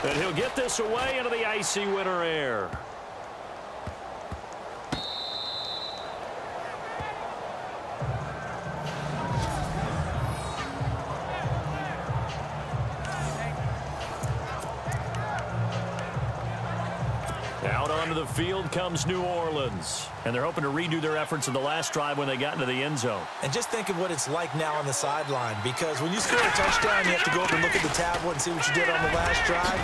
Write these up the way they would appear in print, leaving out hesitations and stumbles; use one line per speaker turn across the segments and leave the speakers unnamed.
And he'll get this away into the icy winter air. Out onto the field comes New Orleans. And they're hoping to redo their efforts in the last drive when they got into the end zone.
And just think of what it's like now on the sideline, because when you score a touchdown, you have to go over and look at the tablet and see what you did on the last drive.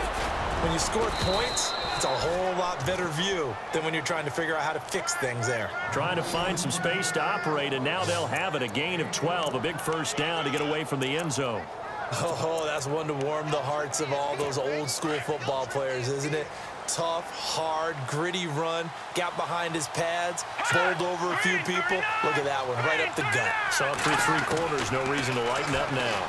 When you score points, it's a whole lot better view than when you're trying to figure out how to fix things there.
Trying to find some space to operate, and now they'll have it. A gain of 12, a big first down to get away from the end zone.
Oh, that's one to warm the hearts of all those old school football players, isn't it? Tough, hard, gritty run, got behind his pads, bowled over a few people. Look at that one, right up the gut.
So through three quarters, no reason to lighten up now.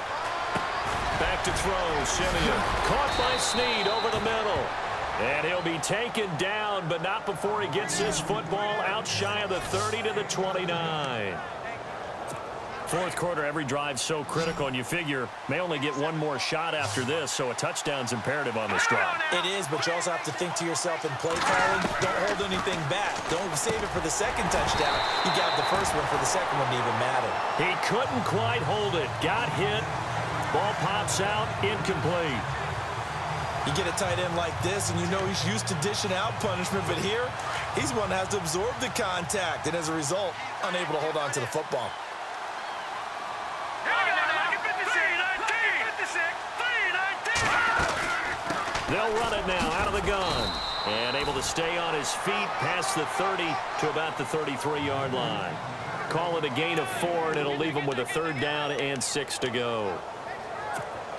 Back to throw, Simeon. Caught by Snead over the middle. And he'll be taken down, but not before he gets his football out shy of the 30 to the 29. Fourth quarter, every drive's so critical, and you figure may only get one more shot after this, so a touchdown's imperative on this drive.
It is, but you also have to think to yourself in play calling, don't hold anything back. Don't save it for the second touchdown. You got the first one for the second one to even matter.
He couldn't quite hold it. Got hit. Ball pops out, incomplete.
You get a tight end like this, and you know he's used to dishing out punishment, but here, he's one that has to absorb the contact, and as a result, unable to hold on to the football.
They'll run it now out of the gun. And able to stay on his feet past the 30 to about the 33-yard line. Call it a gain of 4, and it'll leave him with a third down and 6 to go.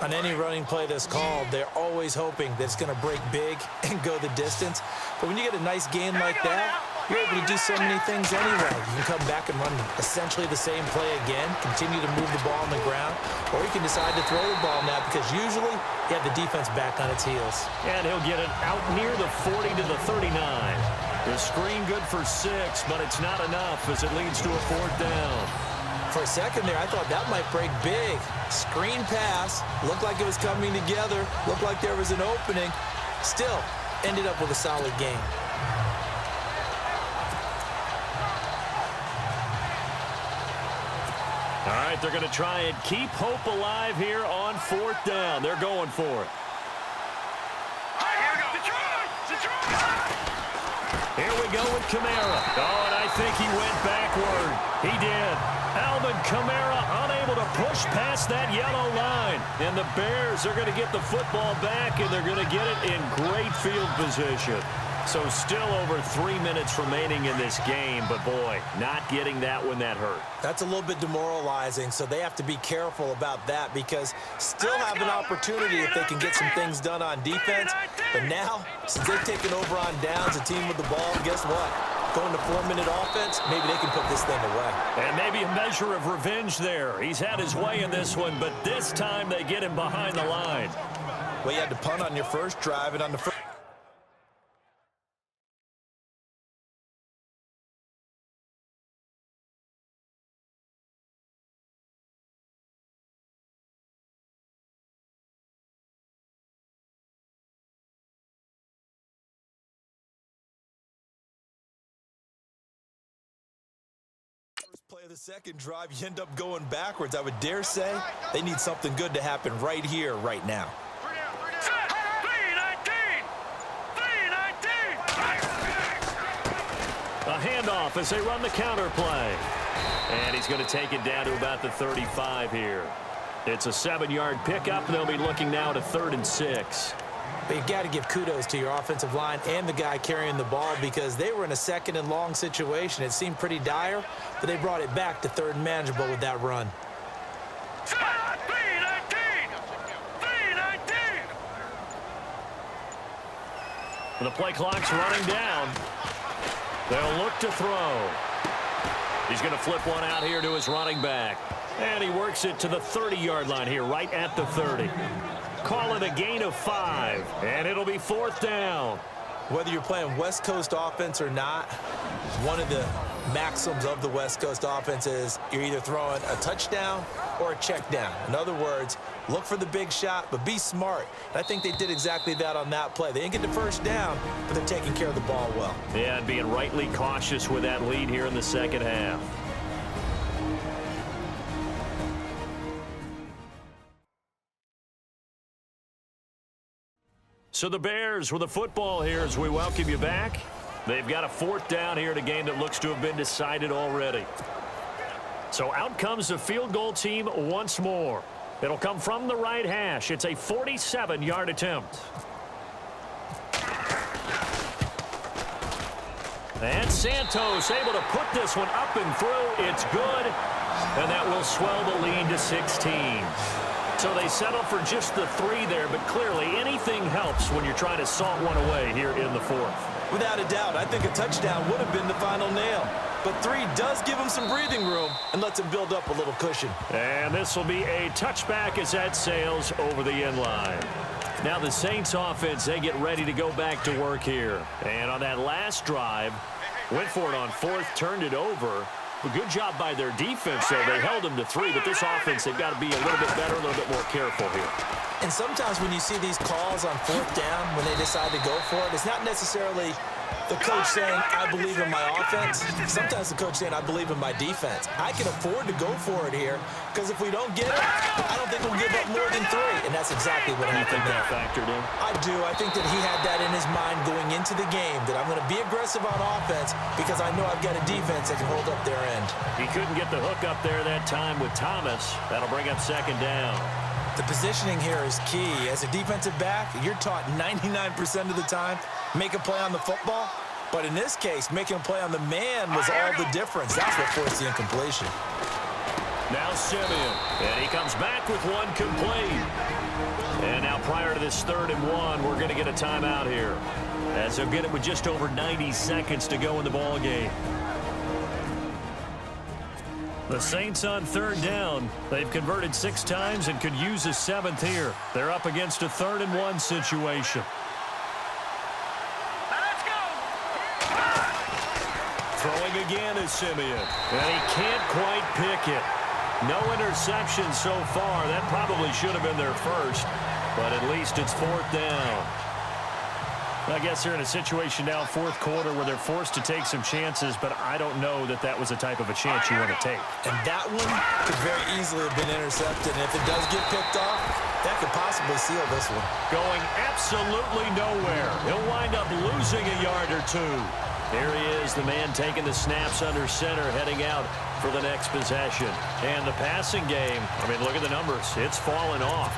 On any running play that's called, they're always hoping that it's going to break big and go the distance. But when you get a nice gain like that, you're able to do so many things anyway. You can come back and run essentially the same play again, continue to move the ball on the ground, or you can decide to throw the ball now because usually you have the defense back on its heels.
And he'll get it out near the 40 to the 39. The screen good for 6, but it's not enough as it leads to a fourth down.
For a second there, I thought that might break big. Screen pass, looked like it was coming together, looked like there was an opening. Still, ended up with a solid game.
All right, they're going to try and keep hope alive here on fourth down. They're going for it. Here we go with Kamara. Oh, and I think he went backward. He did. Alvin Kamara unable to push past that yellow line. And the Bears are going to get the football back, and they're going to get it in great field position. So still over 3 minutes remaining in this game, but boy, not getting that when that hurt.
That's a little bit demoralizing, so they have to be careful about that because still have an opportunity if they can get some things done on defense. But now, since they've taken over on downs, a team with the ball, guess what? Going to 4-minute offense, maybe they can put this thing away.
And maybe a measure of revenge there. He's had his way in this one, but this time they get him behind the line.
Well, you had to punt on your first drive, and on the first... play of the second drive, you end up going backwards. I would dare say they need something good to happen right here, right now.
A handoff as they run the counter play. And he's going to take it down to about the 35 here. It's a 7-yard pickup, and they'll be looking now to 3rd and 6.
But you've got to give kudos to your offensive line and the guy carrying the ball because they were in a 2nd and long situation. It seemed pretty dire, but they brought it back to 3rd and manageable with that run.
And the play clock's running down. They'll look to throw. He's going to flip one out here to his running back. And he works it to the 30-yard line here, right at the 30. Call it a gain of 5, and it'll be 4th down.
Whether you're playing West Coast offense or not, one of the maxims of the West Coast offense is you're either throwing a touchdown or a check down. In other words, look for the big shot, but be smart. And I think they did exactly that on that play. They didn't get the first down, but they're taking care of the ball well.
Yeah, and being rightly cautious with that lead here in the second half. So the Bears with the football here as we welcome you back. They've got a 4th down here in a game that looks to have been decided already. So out comes the field goal team once more. It'll come from the right hash. It's a 47-yard attempt. And Santos able to put this one up and through. It's good. And that will swell the lead to 16. So they settle for just the 3 there, but clearly anything helps when you're trying to salt one away here in the 4th.
Without a doubt, I think a touchdown would have been the final nail. But 3 does give him some breathing room and lets him build up a little cushion.
And this will be a touchback as that sails over the end line. Now the Saints offense, they get ready to go back to work here. And on that last drive, went for it on 4th, turned it over. A good job by their defense, though. They held them to 3, but this offense, they've got to be a little bit better, a little bit more careful here.
And sometimes when you see these calls on 4th down, when they decide to go for it, it's not necessarily the coach saying, I believe in my offense. Sometimes the coach saying, I believe in my defense. I can afford to go for it here, because if we don't get it, I don't think we'll give up more than 3. And that's exactly what happened there.
You think that factored in?
I do. I think that he had that in his mind going into the game, that I'm going to be aggressive on offense because I know I've got a defense that can hold up their end.
He couldn't get the hook up there that time with Thomas. That'll bring up 2nd down.
The positioning here is key. As a defensive back, you're taught 99% of the time, make a play on the football. But in this case, making a play on the man was all the difference. That's what forced the incompletion.
Now Simeon, and he comes back with one complete. And now prior to this 3rd and 1, we're going to get a timeout here, as they'll get it with just over 90 seconds to go in the ball game. The Saints on 3rd down. They've converted 6 times and could use a 7th here. They're up against a 3rd and 1 situation.
Let's go.
Throwing again is Simeon, and he can't quite pick it. No interception so far. That probably should have been their first, but at least it's 4th down. I guess they're in a situation now, 4th quarter, where they're forced to take some chances, but I don't know that that was the type of a chance you want to take.
And that one could very easily have been intercepted, and if it does get picked off, that could possibly seal this one.
Going absolutely nowhere. He'll wind up losing a yard or 2. Here he is, the man taking the snaps under center, heading out for the next possession. And the passing game, I mean, look at the numbers. It's fallen off.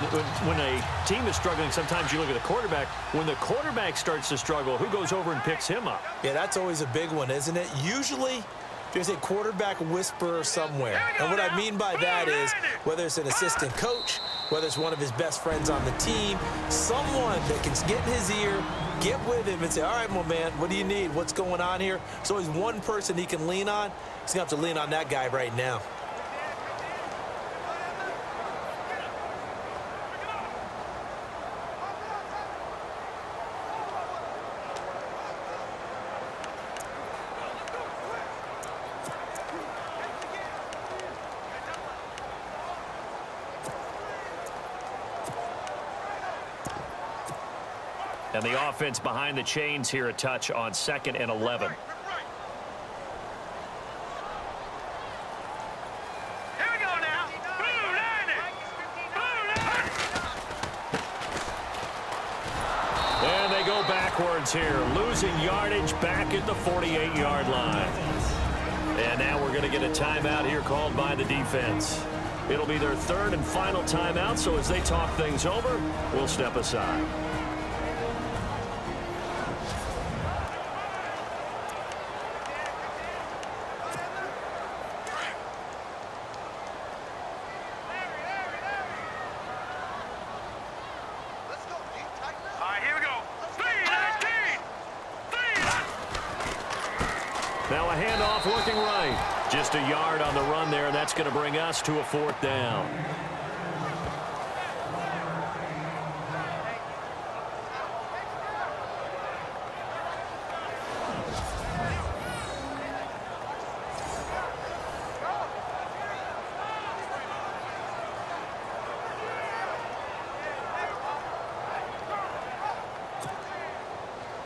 When a team is struggling, sometimes you look at the quarterback. When the quarterback starts to struggle, who goes over and picks him up?
Yeah, that's always a big one, isn't it? Usually, there's a quarterback whisperer somewhere. And what I mean by that is, whether it's an assistant coach, whether it's one of his best friends on the team, someone that can get in his ear, get with him and say, all right, my man, what do you need? What's going on here? There's always one person he can lean on. He's going to have to lean on that guy right now.
And the offense behind the chains here, a touch on 2nd and 11.
Here we go now. Blue line it. Blue line it.
And they go backwards here, losing yardage back at the 48-yard line. And now we're going to get a timeout here called by the defense. It'll be their 3rd and final timeout, so as they talk things over, we'll step aside.
All right, here we go.
Now a handoff looking right. Just a yard on the run there, and that's going to bring us to a 4th down.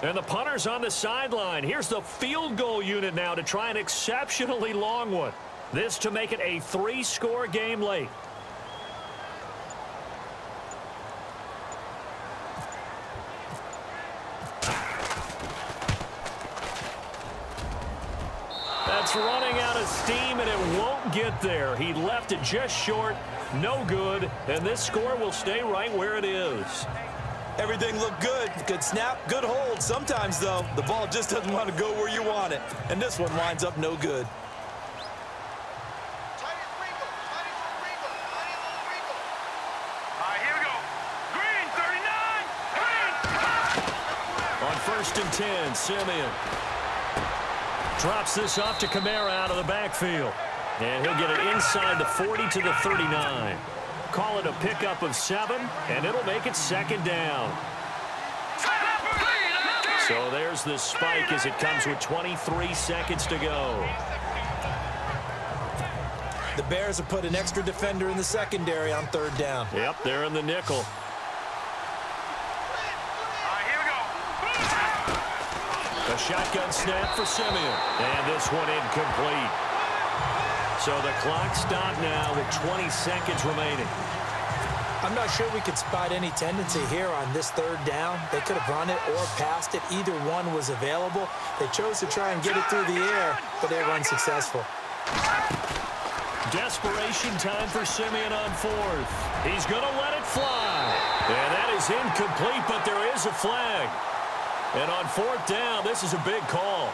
And the punter's on the sideline. Here's the field goal unit now to try an exceptionally long one. This to make it a 3-score game late. That's running out of steam, and it won't get there. He left it just short. No good. And this score will stay right where it is.
Everything looked good. Good snap, good hold. Sometimes, though, the ball just doesn't want to go where you want it. And this one winds up no good.
Here we go. Green, 39. Green.
On 1st and 10, Simeon drops this off to Kamara out of the backfield. And he'll get it inside the 40 to the 39. Call it a pickup of 7, and it'll make it 2nd down. So there's the spike as it comes with 23 seconds to go.
The Bears have put an extra defender in the secondary on 3rd down.
Yep, they're in the nickel.
Here we go.
A shotgun snap for Simeon. And this one incomplete. So the clock stopped now with 20 seconds remaining.
I'm not sure we could spot any tendency here on this 3rd down. They could have run it or passed it. Either one was available. They chose to try and get it through the air, but they were unsuccessful.
Desperation time for Simeon on 4th. He's going to let it fly. And that is incomplete, but there is a flag. And on 4th down, this is a big call.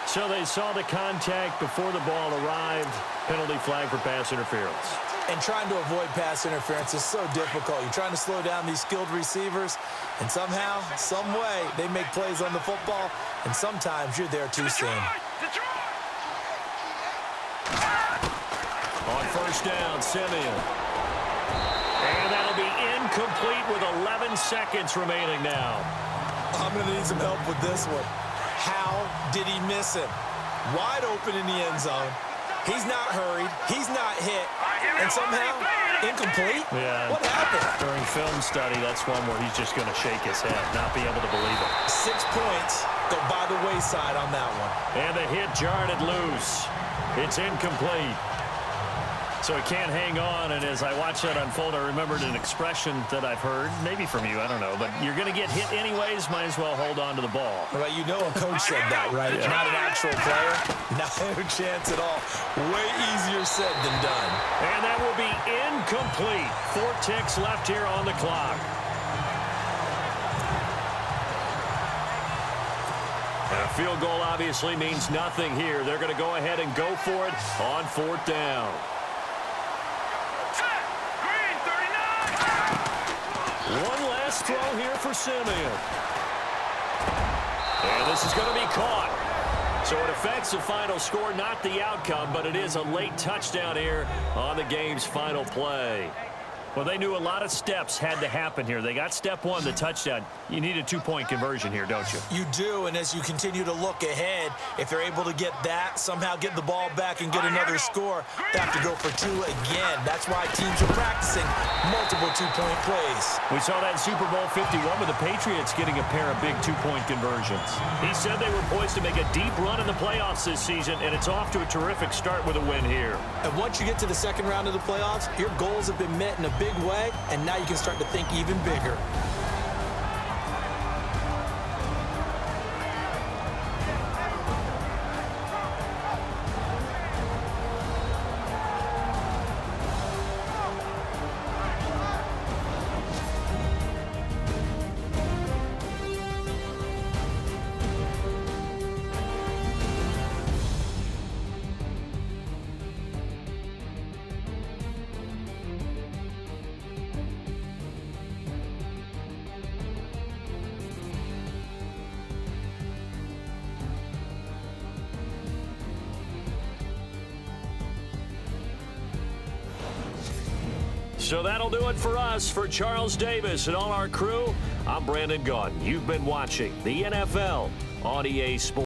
So they saw the contact before the ball arrived. Penalty flag for pass interference.
And trying to avoid pass interference is so difficult. You're trying to slow down these skilled receivers, and somehow, some way, they make plays on the football, and sometimes you're there too soon.
On 1st down, Simeon. And that'll be incomplete with 11 seconds remaining now.
I'm going to need some help with this one. How did he miss him? Wide open in the end zone. He's not hurried. He's not hit. And somehow, incomplete?
Yeah.
What happened?
During film study, that's one where he's just going to shake his head, not be able to believe it.
6 points go by the wayside on that one.
And the hit jarred it loose. It's incomplete. So he can't hang on, and as I watched that unfold, I remembered an expression that I've heard, maybe from you, I don't know, but you're going to get hit anyways, might as well hold on to the ball.
Well, you know a coach said that, right?
Yeah.
Not an actual player. Not a chance at all. Way easier said than done.
And that will be incomplete. 4 ticks left here on the clock. And a field goal obviously means nothing here. They're going to go ahead and go for it on 4th down. One last throw here for Simeon. And this is going to be caught. So it affects the final score, not the outcome, but it is a late touchdown here on the game's final play. Well, they knew a lot of steps had to happen here. They got step 1, the touchdown. You need a 2-point conversion here, don't you?
You do, and as you continue to look ahead, if they're able to get that, somehow get the ball back and get another score, they have to go for 2 again. That's why teams are practicing multiple 2-point plays.
We saw that in Super Bowl 51 with the Patriots getting a pair of big 2-point conversions. He said they were poised to make a deep run in the playoffs this season, and it's off to a terrific start with a win here.
And once you get to the 2nd round of the playoffs, your goals have been met in a big way, and now you can start to think even bigger.
So that'll do it for us. For Charles Davis and all our crew, I'm Brandon Gaudin. You've been watching the NFL on EA Sports.